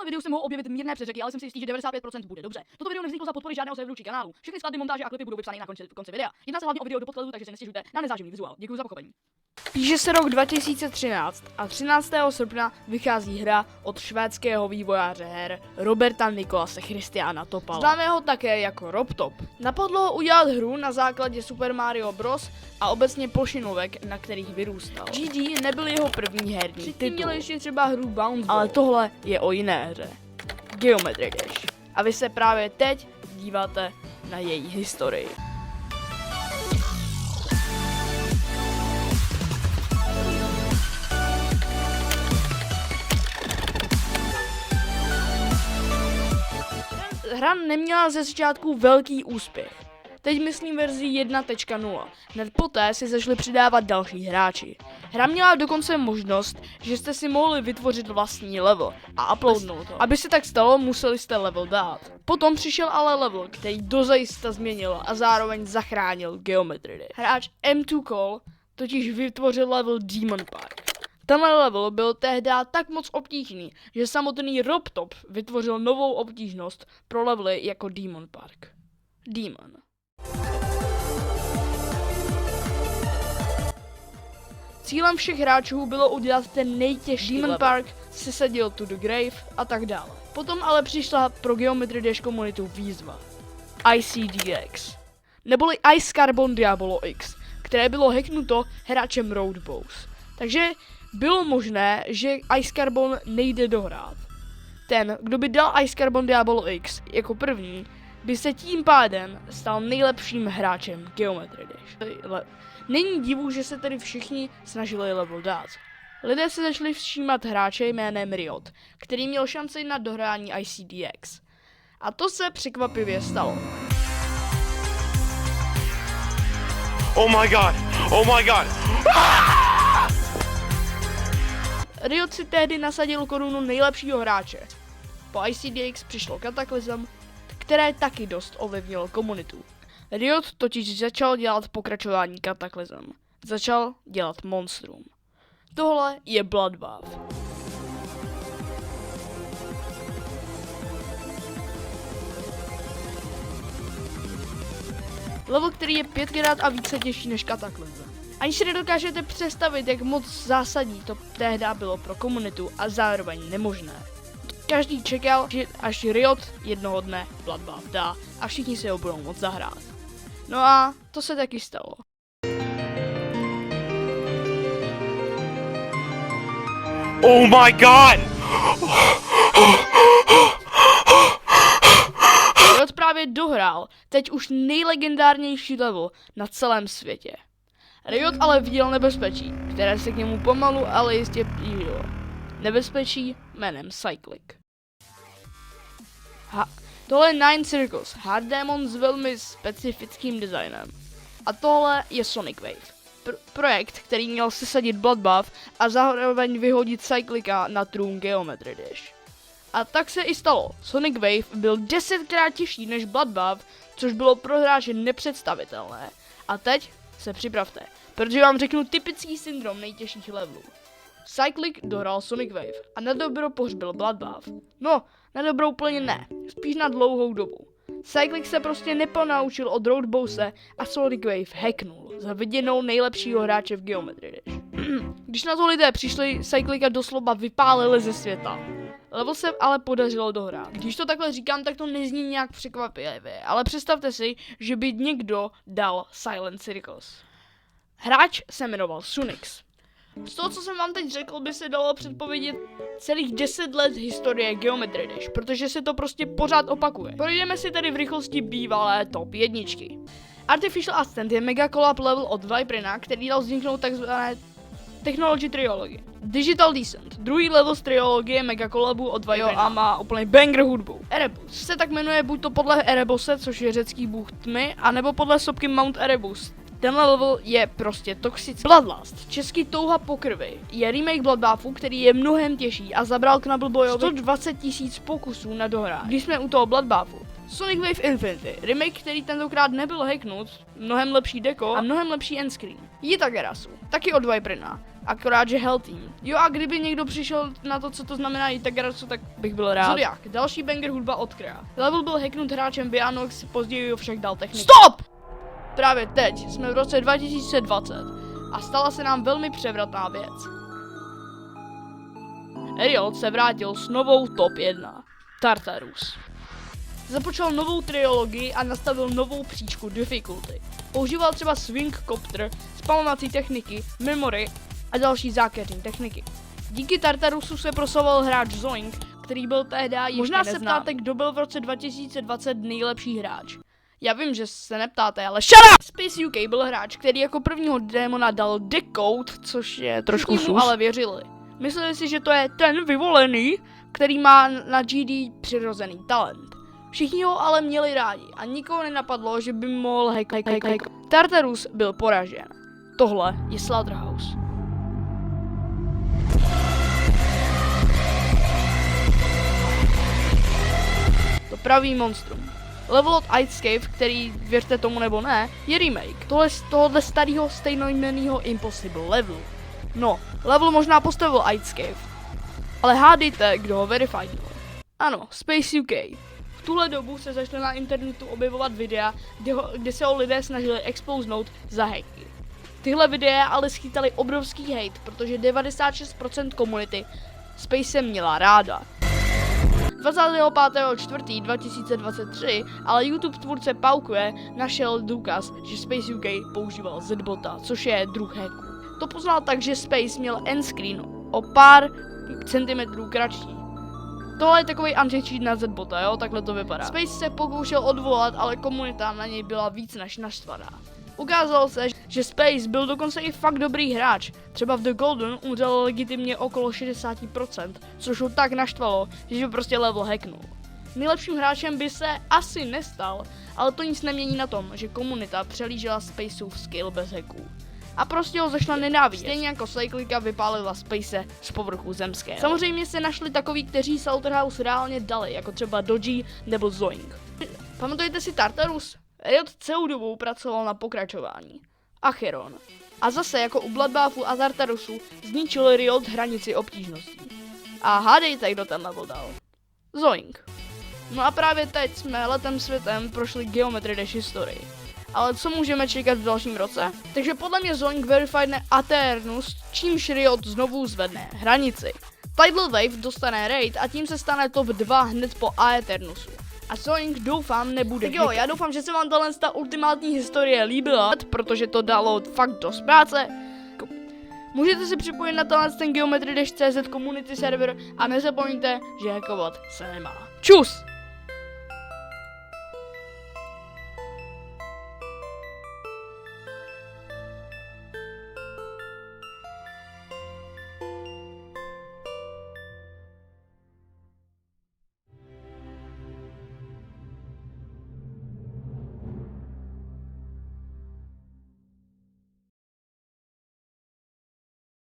videu se mohou objevit mírné přeřeky, ale jsem si jistý, že 95% bude dobře. Toto video nevzniklo za podpory žádného serveru či kanálu. Všechny skladby, montáže a klipy budou vypsány na konci videa. Jedná se hlavně o video do podkladů, takže se nestěžujte na nezáživný vizuál. Děkuji za pochopení. Píše se rok 2013 a 13. srpna vychází hra od švédského vývojáře her Roberta Nikolase Christiana Topala, známého také jako RobTop. Napadlo ho udělat hru na základě Super Mario Bros. A obecně plošinovek, na kterých vyrůstal. GD nebyl jeho první herní titul. Měl ještě třeba hru Bounce Ball, ale tohle je o jiné hře. Geometry Dash. A vy se právě teď díváte na její historii. Hra neměla ze začátku velký úspěch. Teď myslím verzi 1.0. Hned poté si začali přidávat další hráči. Hra měla dokonce možnost, že jste si mohli vytvořit vlastní level a uploadnout ho. Aby se tak stalo, museli jste level dát. Potom přišel ale level, který dozajista změnil a zároveň zachránil Geometry Dash. Hráč M2 Call totiž vytvořil level Demon Park. Tenhle level byl tehdy tak moc obtížný, že samotný RobTop vytvořil novou obtížnost pro levely jako Demon Park. Demon. Cílem všech hráčů bylo udělat ten nejtěžší Demon Park, sesadil to the grave a tak dále. Potom ale přišla pro Geometry Dash komunitu výzva ICDX, neboli Ice Carbon Diablo X, které bylo hacknuto hráčem Roadbows. Takže bylo možné, že Ice Carbon nejde dohrát. Ten, kdo by dal Ice Carbon Diablo X jako první, by se tím pádem stal nejlepším hráčem Geometry Dash. Není divu, že se tedy všichni snažili level dát. Lidé se začali všímat hráče jménem Riot, který měl šanci na dohrání ICDX. A to se překvapivě stalo. Oh my god! Oh my god! Riot si tehdy nasadil korunu nejlepšího hráče. Po ICDX přišlo Cataclysm, které taky dost ovlivnilo komunitu. Riot totiž začal dělat pokračování Cataclysm. Začal dělat Monstrum. Tohle je Bloodbath. Level, který je 5krát a více těžší než Cataclysm. Ani si nedokážete představit, jak moc zásadní to tehdy bylo pro komunitu a zároveň nemožné. Každý čekal, že až Riot jednoho dne Bloodbath dá a všichni si ho budou moct zahrát. No a to se taky stalo. Oh my god! Riot právě dohrál teď už nejlegendárnější level na celém světě. Riot ale viděl nebezpečí, které se k němu pomalu, ale jistě blížilo. Nebezpečí jménem Cyclic. Tohle je Nine Circles, hard demon s velmi specifickým designem. A tohle je Sonic Wave. Projekt, který měl sesadit Bloodbath a zároveň vyhodit Cyclica na trůn Geometry Dash. A tak se i stalo. Sonic Wave byl 10krát těžší než Bloodbath, což bylo pro hráče nepředstavitelné. A teď se připravte, protože vám řeknu typický syndrom nejtěžších levelů. Cyclic dohrál Sonic Wave a na dobro pohřbil Bloodbath. No, na dobro úplně ne, spíš na dlouhou dobu. Cyclic se prostě neponaučil od Roadbowse a Sonic Wave hacknul za viděnou nejlepšího hráče v Geometry Dash. Když na to lidé přišli, Cyclica doslova vypálili ze světa. Level se ale podařilo dohrát. Když to takhle říkám, tak to nezní nějak překvapivě, ale představte si, že by někdo dal Silent Circles. Hráč se jmenoval Sunix. Z toho, co jsem vám teď řekl, by se dalo předpovědět celých 10 let historie Geometry Dash, protože se to prostě pořád opakuje. Projdeme si tedy v rychlosti bývalé top jedničky. Artificial Ascent je mega collab level od Viperina, který dal vzniknout takzvané Technology Triology. Digital Descent, druhý level z triologie mega collabu od Viperina a má úplně banger hudbu. Erebus se tak jmenuje buď to podle Erebose, což je řecký bůh tmy, anebo podle sopky Mount Erebus. Tenhle level je prostě toxický. Bloodlust, český touha po krvi, je remake Bloodbathu, který je mnohem těžší a zabral Knuckle Boyovi 120 000 pokusů na dohrání. Když jsme u toho Bloodbathu. Sonic Wave Infinity, remake, který tentokrát nebyl hacknut, mnohem lepší deko a mnohem lepší endscreen. Yitagarasu, taky od Viperina. Akorát, že Hell Team. Jo a kdyby někdo přišel na to, co to znamená Itagarasu, tak bych byl rád. Zodiac, další banger hudba od Krea. Level byl hacknut hráčem Bianox, později ho však dal techniku. Stop! Právě teď jsme v roce 2020 a stala se nám velmi převratná věc. Riot se vrátil s novou top 1. Tartarus. Započal novou triologii a nastavil novou příčku difficulty. Používal třeba swing copter, spamovací techniky, memory a další zákeřní techniky. Díky Tartarusu se proslavoval hráč Zoink, který byl tehdy ještě Možná se neznámý. ptáte, Kdo byl v roce 2020 nejlepší hráč. Já vím, že se neptáte, ale shut up! Space UK byl hráč, který jako prvního démona dal Decode, což je trošku Všichni mu sus. Ale věřili. Mysleli si, že to je ten vyvolený, který má na GD přirozený talent. Všichni ho ale měli rádi a nikoho nenapadlo, že by mohl hack. Tartarus byl poražen. Tohle je Slaughterhouse. To pravý monstrum. Level od Icecave, který, věřte tomu nebo ne, je remake. Tohle z tohohle starého stejnojmenného Impossible levelu. No, level možná postavil Icecave, ale hádejte, kdo ho verifiednul. Ano, Space UK. V tuhle dobu se začaly na internetu objevovat videa, kde se ho lidé snažili expouznout za hacky. Tyhle videa ale schytaly obrovský hate, protože 96% komunity Space měla ráda. 25.4.2023 ale YouTube tvůrce Paukue našel důkaz, že Space UK používal Zbota, což je druh hacku. To poznal tak, že Space měl endscreen o pár centimetrů kratší. Tohle je takový anti-cheat na Zbota, jo, takhle to vypadá. Space se pokoušel odvolat, ale komunita na něj byla víc než naštvaná. Ukázalo se, že Space byl dokonce i fakt dobrý hráč. Třeba v The Golden umřel legitimně okolo 60%, což ho tak naštvalo, že by prostě level hacknul. Nejlepším hráčem by se asi nestal, ale to nic nemění na tom, že komunita přelížela Spaceův skill bez hacků. A prostě ho začala nenávidět. Stejně jako Cyclica vypálila Space z povrchu zemského. Samozřejmě se našli takoví, kteří Slaughterhouse reálně dali, jako třeba Doji nebo Zoink. Pamatujete si Tartarus? Riot celou dobu pracoval na pokračování. Acheron. A zase jako u Bloodbaffu a Tartarusu zničil Riot hranici obtížností. A hádejte, kdo ten level dal. Zoink. No a právě teď jsme letem světem prošli Geometry Dash historii. Ale co můžeme čekat v dalším roce? Takže podle mě Zoink verifiedne Aeternus, čímž Riot znovu zvedne hranici. Tidal Wave dostane raid a tím se stane top 2 hned po Aeternusu. A Zoink doufám nebude. Tak jo, já doufám, že se vám ta ultimátní historie líbila, protože to dalo fakt dost práce. Můžete si připojit na ten Geometry Dash CZ community server a nezapomeňte, že hackovat se nemá. Čus!